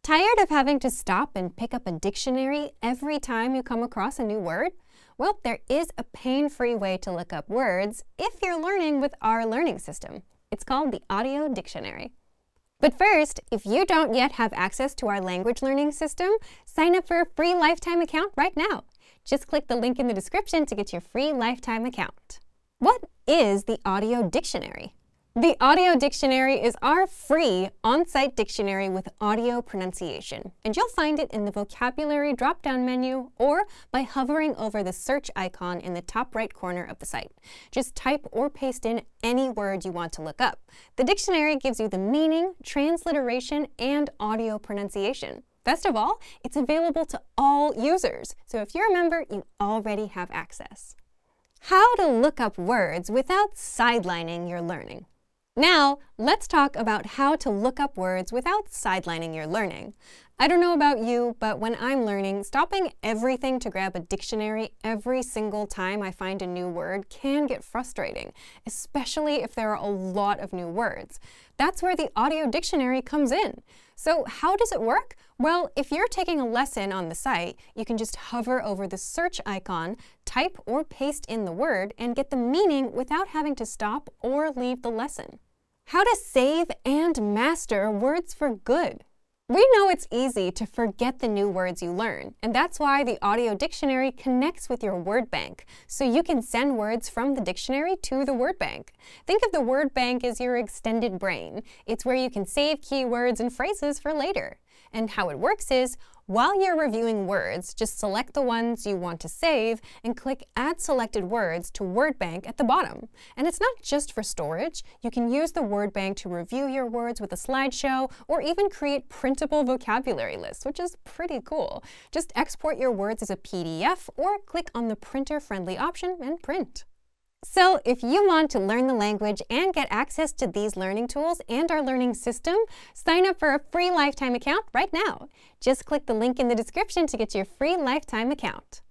Tired of having to stop and pick up a dictionary every time you come across a new word? Well, there is a pain-free way to look up words if you're learning with our learning system. It's called the Audio Dictionary. But first, if you don't yet have access to our language learning system, sign up for a free lifetime account right now. Just click the link in the description to get your free lifetime account. What is the Audio Dictionary? The Audio Dictionary is our free on-site dictionary with audio pronunciation, and you'll find it in the vocabulary drop-down menu or by hovering over the search icon in the top right corner of the site. Just type or paste in any word you want to look up. The dictionary gives you the meaning, transliteration, and audio pronunciation. Best of all, it's available to all users, so if you're a member, you already have access. How to look up words without sidelining your learning. Now, let's talk about how to look up words without sidelining your learning. I don't know about you, but when I'm learning, stopping everything to grab a dictionary every single time I find a new word can get frustrating, especially if there are a lot of new words. That's where the Audio Dictionary comes in. So how does it work? Well, if you're taking a lesson on the site, you can just hover over the search icon, type or paste in the word, and get the meaning without having to stop or leave the lesson. How to save and master words for good. We know it's easy to forget the new words you learn, and that's why the Audio Dictionary connects with your word bank, so you can send words from the dictionary to the word bank. Think of the word bank as your extended brain. It's where you can save keywords and phrases for later. And how it works is, while you're reviewing words, just select the ones you want to save and click Add Selected Words to Word Bank at the bottom. And it's not just for storage. You can use the Word Bank to review your words with a slideshow or even create printable vocabulary lists, which is pretty cool. Just export your words as a PDF or click on the printer-friendly option and print. So if you want to learn the language and get access to these learning tools and our learning system, sign up for a free lifetime account right now. Just click the link in the description to get your free lifetime account.